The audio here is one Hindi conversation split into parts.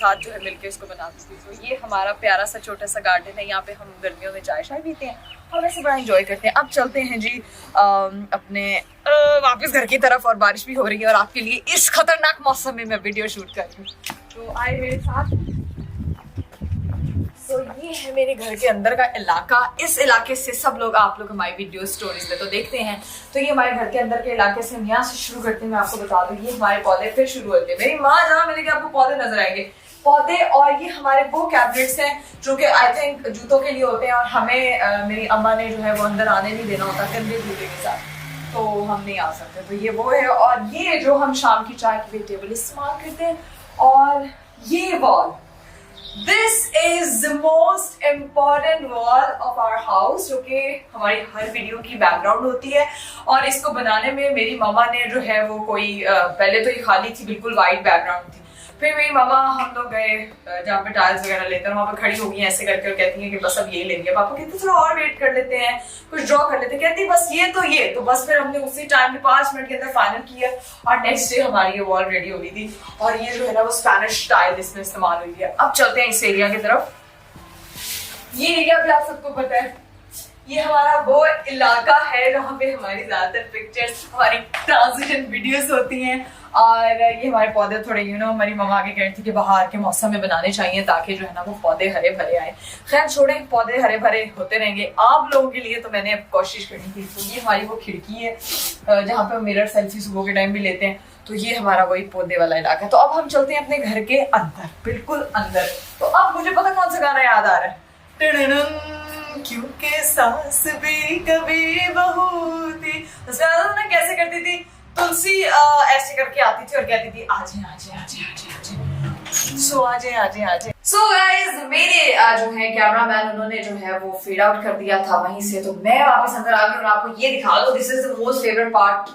साथ जो है मिलके इसको बनाती थी। तो ये हमारा प्यारा सा छोटा सा गार्डन है, यहाँ पे हम गर्मियों में चाय शाय पीते हैं और वैसे बड़ा एंजॉय करते हैं। अब चलते हैं जी अपने वापस घर की तरफ, और बारिश भी हो रही है और आपके लिए इस खतरनाक मौसम में मैं वीडियो शूट कर रही हूँ, तो आए मेरे साथ। तो ये है मेरे घर के अंदर का इलाका। इस इलाके से सब लोग, आप लोग हमारी वीडियो स्टोरीज में तो देखते हैं, तो ये हमारे घर के अंदर के इलाके से हम यहाँ से शुरू करते हैं। मैं आपको बता दूं, ये हमारे पौधे फिर शुरू होते हैं। मेरी माँ जहाँ मिलेगी आपको पौधे नजर आएंगे, पौधे। और ये हमारे वो कैबिनेट्स हैं जो कि आई थिंक जूतों के लिए होते हैं, और हमें मेरी अम्मा ने जो है वो अंदर आने नहीं देना होता गंदे जूते के साथ, तो हम नहीं आ सकते। तो ये वो है, और ये जो हम शाम की चाय की टेबल इस्तेमाल करते हैं। और ये wall, this is the most important wall of our house, जो कि हमारी हर वीडियो की बैकग्राउंड होती है। और इसको बनाने में मेरी मामा ने जो है वो कोई पहले तो ये खाली थी, बिल्कुल वाइट बैकग्राउंड थी। फिर मेरी मामा, हम लोग गए जहाँ पे टाइल्स वगैरह लेते हैं, वहाँ पे खड़ी हो गई ऐसे करके और कहती हैं कि बस अब ये लेंगे। पापा कहते थोड़ा और वेट कर लेते हैं, कुछ ड्रॉ कर लेते हैं। कहती बस ये तो बस। फिर हमने उसी टाइम में 5 मिनट के अंदर फाइनल किया और नेक्स्ट डे हमारी ये वॉल रेडी हो गई थी। और ये जो है ना वो स्पेनिश टाइल इसमें इस्तेमाल हुई है। अब चलते हैं इस एरिया की तरफ। ये एरिया भी आप सबको पता है, ये हमारा वो इलाका है जहाँ पे हमारी ज्यादातर पिक्चर्स, हमारी ट्रांजिशन वीडियोस होती हैं। और ये हमारे पौधे थोड़े हमारी मम्मा आगे कहती थी कि बाहर के मौसम में बनाने चाहिए ताकि जो है ना वो पौधे हरे भरे आए। खैर छोड़ें, पौधे हरे भरे होते रहेंगे आप लोगों के लिए, तो मैंने अब कोशिश करनी थी। तो ये हमारी वो खिड़की है जहाँ पे हम मिरर सेल्फी सुबह के टाइम भी लेते हैं। तो ये हमारा वही पौधे वाला इलाका है। तो अब हम चलते हैं अपने घर के अंदर, बिल्कुल अंदर। तो अब मुझे पता कौन सा गाना याद आ रहा है, क्योंकि सास भी कभी बहू थी। उसमें मैं कैसे करती थी, तुलसी ऐसे करके आती थी और कहती थी आजे आजे आजे आजे आजे, सो आजे आजे आजे। सो गाइस, मेरे जो है कैमरामैन, उन्होंने जो है वो फेड आउट कर दिया था वहीं से, तो मैं वापस अंदर आ गई और आपको ये दिखा दो। This is the most favourite part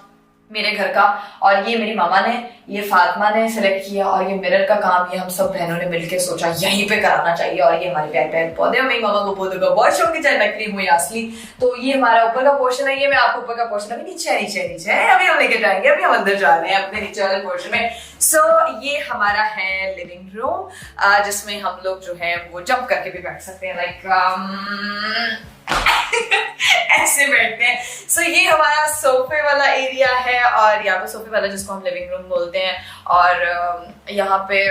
मेरे घर का। और ये मेरी मामा ने, ये फातिमा ने सेलेक्ट किया, और ये मिरर का काम ये हम सब बहनों ने मिलकर सोचा यहीं पे कराना चाहिए। और ये हमारे प्यारे प्यारे पौधे, और मेरी मामा को पौधों का बहुत शौक है, चाहे नकली हो या असली। तो ये हमारा ऊपर का पोर्शन है, ये मैं आपको ऊपर का पोर्शन, अभी नीचे है, अभी हम लेके जाएंगे, अभी हम अंदर जा रहे हैं अपने नीचे वाले पोर्शन में। सो ये हमारा है लिविंग रूम, जिसमें हम लोग जो है वो जंप करके भी बैठ सकते हैं, लाइक ऐसे बैठते हैं। सो ये हमारा सोफे वाला एरिया है, और यहाँ पे सोफे वाला जिसको हम लिविंग रूम बोलते हैं। और यहाँ पे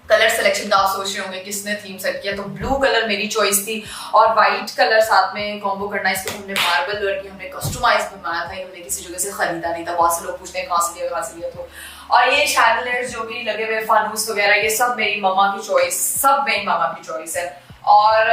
कलर सिलेक्शन का आप सोच रहे होंगे किसने थीम सेट किया, तो ब्लू कलर मेरी चॉइस थी और व्हाइट कलर साथ में कॉम्बो करना। इसको हमने मार्बल वर्क की, हमने कस्टमाइज बनवाया था, हमने किसी जगह से खरीदा नहीं था। बहुत से लोग पूछते हैं कहाँ से लिया तो। और ये शैंडलियर्स जो भी लगे हुए, फानूस वगैरह, ये सब मेरी मामा की चॉइस, सब मेरी मामा की चॉइस है। और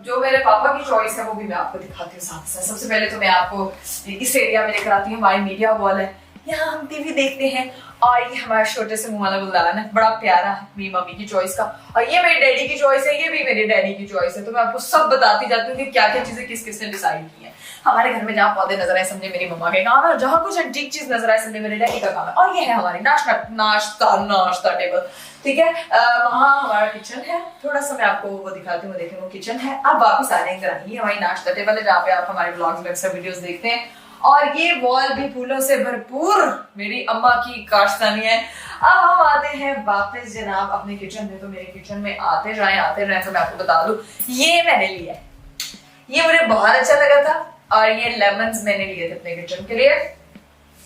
जो मेरे पापा की चॉइस है वो भी मैं आपको दिखाती हूँ साथ साथ। सबसे पहले तो मैं आपको इस एरिया में लेकर आती हूँ, हमारी मीडिया वॉल है, यहाँ हम टीवी देखते हैं। और ये हमारा छोटे से मुंह वाला गुलदान है, बड़ा प्यारा है, मेरी मम्मी की चॉइस का। और ये मेरी डैडी की चॉइस है, ये भी मेरे डैडी की चॉइस है। तो मैं आपको सब बताती जाती हूँ कि क्या क्या चीजें किस किसने डिसाइड की है। हमारे घर में जहाँ पौधे नजर आए समझे मेरी मम्मा के काम है, और जहाँ कुछ एंटीक चीज नजर आए समझे मेरे डैडी का काम है। और ये है हमारी नाश्ता टेबल, ठीक है। वहाँ हमारा किचन है, थोड़ा सा मैं आपको वो दिखाती हूँ, देखें वो किचन है। अब वापस आ जाएंगे, ये हमारी नाश्ता टेबल है जहाँ पे आप हमारे ब्लॉग्स में अक्सर वीडियोस देखते हैं। और ये वॉल भी फूलों से भरपूर मेरी अम्मा की काश्तनी है। अब हम आते हैं वापस जनाब अपने किचन में। तो मेरे किचन में आते जाएं तो मैं आपको बता दूं, ये मैंने लिया है, ये मुझे बहुत अच्छा लगा था। और ये लेमन्स मैंने लिए थे अपने किचन के लिए।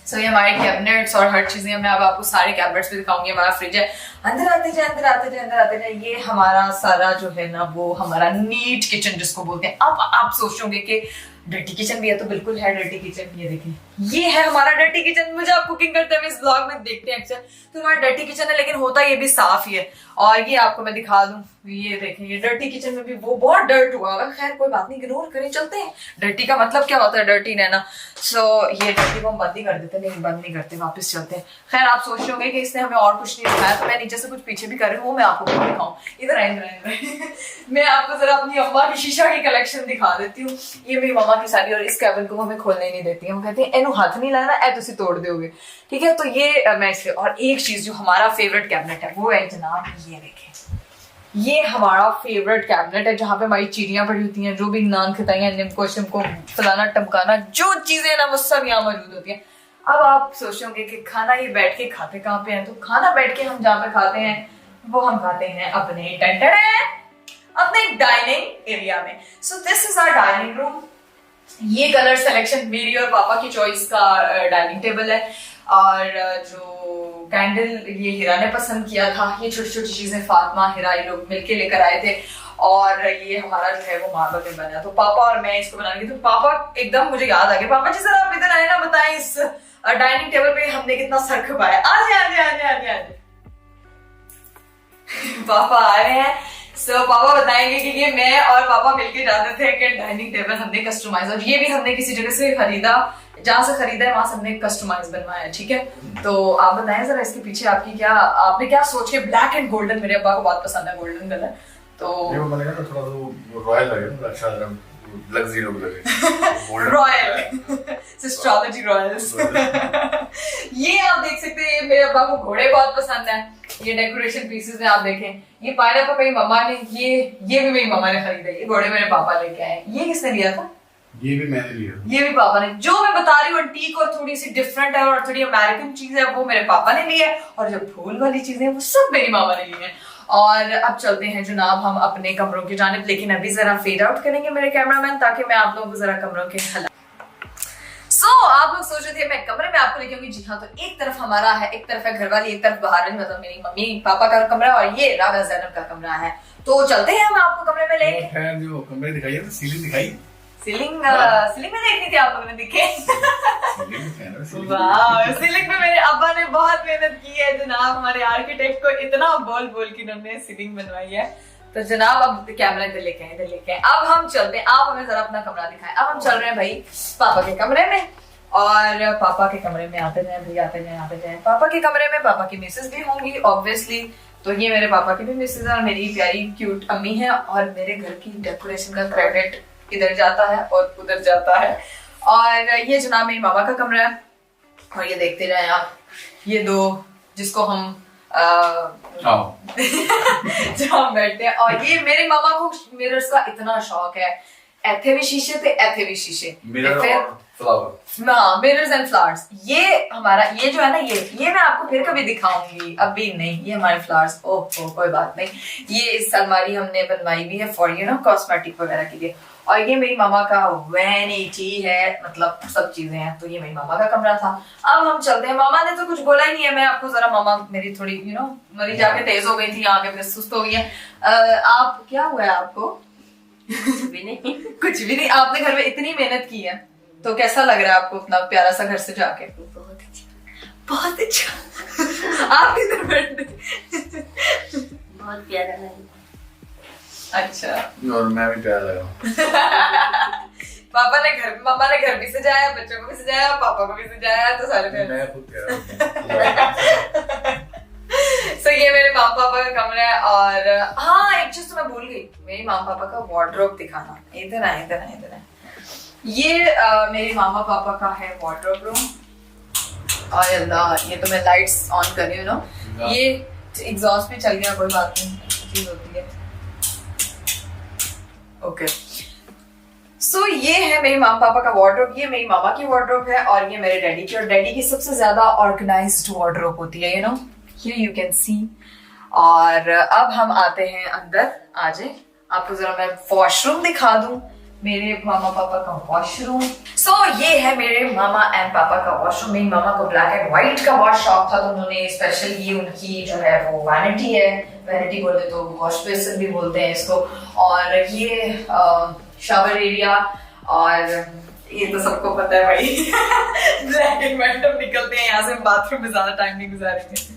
सो ये हमारे कैबिनेट्स और हर चीजें, मैं अब आपको सारे कैबिनेट्स भी दिखाऊंगी। हमारा फ्रिज है, अंदर आते जाए। ये हमारा सारा जो है ना वो हमारा नीट किचन जिसको बोलते हैं। अब आप सोचोगे कि डर्टी किचन भी है, तो बिल्कुल है डर्टी किचन। ये देखिए, ये है हमारा डर्टी किचन। मुझे आप कुकिंग करते हुए इस ब्लॉग में देखते हैं अक्सर, तो हमारा डर्टी किचन है, लेकिन होता ये भी साफ ही है। और ये आपको मैं दिखा दूं, ये देखें, ये डर्टी किचन में भी वो बहुत डर्ट हुआ होगा। खैर कोई बात नहीं, इग्नोर करें, चलते हैं। डर्टी का मतलब क्या होता है, डर्टी रहना। सो ये डर्टी को हम बंद ही कर देते हैं, लेकिन बंद नहीं करते, वापस चलते हैं। खैर आप सोच रहे होंगे कि इसने हमें और कुछ नहीं दिखाया, तो मैं नीचे से कुछ पीछे भी कर रही हूँ, वो मैं आपको दिखाऊं। इधर आए मैं आपको जरा अपनी अम्मा की शीशा की कलेक्शन दिखा देती हूँ। ये मेरी मम्मा की साड़ी, और इस कैबिन को हमें खोलने नहीं देती है। वो कहती है एनु हाथ नहीं लाना, ए तुसी तोड़ दोगे, ठीक है। तो ये मैं इसलिए, और एक चीज जो हमारा फेवरेट कैबिनेट है वो है जनाब, ये देखें, ये हमारा फेवरेट कैबिनेट है जहाँ पे हमारी चीड़ियां पड़ी होती हैं, जो भी नान खिताइयां, निम्को शिमको, फलाना टमकाना, जो चीजें ना वो सब यहाँ मौजूद होती हैं। अब आप सोचोगे कि खाना ये बैठ के खाते कहाँ पे हैं, तो खाना बैठ के हम जहाँ पे खाते हैं वो हम खाते हैं अपने अपने डाइनिंग एरिया में। So this is our dining room. ये कलर सिलेक्शन मेरी और पापा की चॉइस का डाइनिंग टेबल है, और जो कैंडल ये हिरा ने पसंद किया था, ये छोटी छोटी चीजें फातिमा हिरा ये लोग मिलके लेकर आए थे, और ये हमारा जो है वो मार्बल में बना। तो पापा और मैं इसको बनाएंगे। तो पापा एकदम मुझे याद आ गया, पापा जी सर आप इधर आए ना, बताएं इस डाइनिंग टेबल पे हमने कितना सर खपाया। आजे आजे आजे आजे आजे पापा आ रहे हैं। सो पापा बताएंगे कि ये मैं और पापा मिलके जाते थे कि डाइनिंग टेबल हमने कस्टमाइज, और ये भी हमने किसी जगह से खरीदा, जहां से खरीदा है वहां से हमने कस्टमाइज बनवाया। ठीक है, तो आप बताएं जरा इसके पीछे आपने क्या सोच के। ब्लैक एंड गोल्डन, मेरे अब्बा को बहुत पसंद है गोल्डन कलर, तो ये वो बनेगा ना थोड़ा तो रॉयल लगेगा, अच्छा लग्जरी लुक लगे रॉयल एस्ट्रोलॉजी रॉयल्स। ये आप देख सकते हैं, मेरे अब्बा को घोड़े बहुत पसंद है। ये डेकोरेशन पीसेस में आप देखें, ये पाइनएप्पल मेरी मम्मा ने, ये भी मेरी मम्मा ने खरीदा। ये घोड़े मेरे पापा लेके आए। ये किसने लिया था? ये भी मैंने लिया। ये भी पापा ने। जो मैं बता रही हूँ एंटीक और थोड़ी सी डिफरेंट है और थोड़ी अमेरिकन चीज है, वो मेरे पापा ने ली है, और जो फूल वाली चीजें वो सब मेरी मामा ने ली है। और अब चलते हैं जनाब हम अपने कमरों की जानिब, लेकिन अभी जरा फेड आउट करेंगे मेरे कैमरामैन, ताकि मैं आप लोगों को जरा कमरों के हालात। आप लोग सोच रहे थे मैं कमरे में आपको लेके आऊंगी। जी हाँ, तो एक तरफ हमारा है, एक तरफ है घरवाली, एक तरफ बाहर है, मतलब मेरी मम्मी पापा का कमरा, और ये रागा ज़ैनब का कमरा है। तो चलते हैं हम आपको कमरे में लेके। जो कमरे दिखाइए तो सीलिंग दिखाई। सीलिंग में देखनी थी आप लोगों ने, दिखे? वाह, सीलिंग में मेरे अब्बा ने बहुत मेहनत की है जनाब। हमारे आर्किटेक्ट को इतना बोल बोल के उन्होंने सीलिंग बनवाई है। तो जनाब अब कैमरा इधर लेके आए। अब हम चलते हैं, आप हमें जरा अपना कमरा दिखाएं। अब हम चल रहे हैं भाई पापा के कमरे में, और पापा के कमरे में आते जाए। पापा के कमरे में पापा की मिसेस भी होंगी ऑब्वियसली। तो ये मेरे पापा की भी मिसेस है और मेरी प्यारी क्यूट अम्मी है, और मेरे घर की डेकोरेशन का क्रेडिट इधर जाता है और उधर जाता है। और ये जनाब मेरी मामा का कमरा है, और ये देखते जाए आप, ये दो जिसको हम जहाँ बैठते हैं। और ये मेरे मामा को मिरर्स का इतना शौक है, ऐथे भी शीशे थे, ऐथे भी शीशे, मिरर्स एंड फ्लावर्स। ये हमारा, ये जो है ना, ये मैं आपको फिर कभी दिखाऊंगी, अभी नहीं। ये हमारे फ्लावर्स, ओह कोई बात नहीं। ये इस अलमारी हमने बनवाई भी है फॉर यू नो कॉस्मेटिक वगैरह के लिए। और ये मेरी मामा का वैनिटी है, मतलब सब चीजें हैं। तो ये मेरी मामा का कमरा था। अब हम चलते हैं। मामा ने तो कुछ बोला ही नहीं है। मैं आपको जरा, मामा मेरी थोड़ी यू नो मरी जाके तेज हो गई थी, आगे फिर सुस्त हो गई है। आप क्या हुआ है आपको? कुछ भी नहीं। आपने घर में इतनी मेहनत की है, तो कैसा लग रहा है आपको अपना प्यारा सा घर से जाके? बहुत अच्छा। आप किधर बैठे? बहुत प्यारा लगा। अच्छा, और मैं भी प्यारा लगा। मामा ने घर भी सजाया, बच्चों को भी सजाया, पापा को भी सजाया, तो सारे मैं खुद प्यारा। So, ये मेरे माँ पापा का कमरा है। और हाँ, एक चीज तो मैं भूल गई, मेरी माँ पापा का वार्डरोब दिखाना। इधर आए। ये मेरे मामा पापा का है वार्डरोब रूम। और अल्लाह, ये तो मैं लाइट्स ऑन कर रही हूँ ना, ये एग्जॉस्ट भी चल गया, कोई बात नहीं, चीज होती है। ओके, सो ये है मेरे मामा पापा का वार्डरोब। ये मेरी मामा की वार्डरोब है, और ये मेरे डैडी की। और डैडी की सबसे ज्यादा ऑर्गेनाइज्ड वार्डरोब होती है, you know, here you can see. और अब हम आते हैं अंदर। आजे आपको जरा मैं वॉशरूम दिखा दूं, मेरे मामा पापा का वॉशरूम। सो ये है मेरे मामा एंड पापा का वॉशरूम। मेरी मामा को ब्लैक एंड व्हाइट का बहुत शौक था, तो उन्होंने स्पेशल ये उनकी जो है वो वैनिटी है, वैनिटी बोलते तो वॉश बेसिन भी बोलते हैं इसको। और ये शावर एरिया, और ये तो सबको पता है भाई। ब्लैक एंड व्हाइट हम निकलते हैं यहाँ से, बाथरूम में ज्यादा टाइम नहीं गुजारेंगे।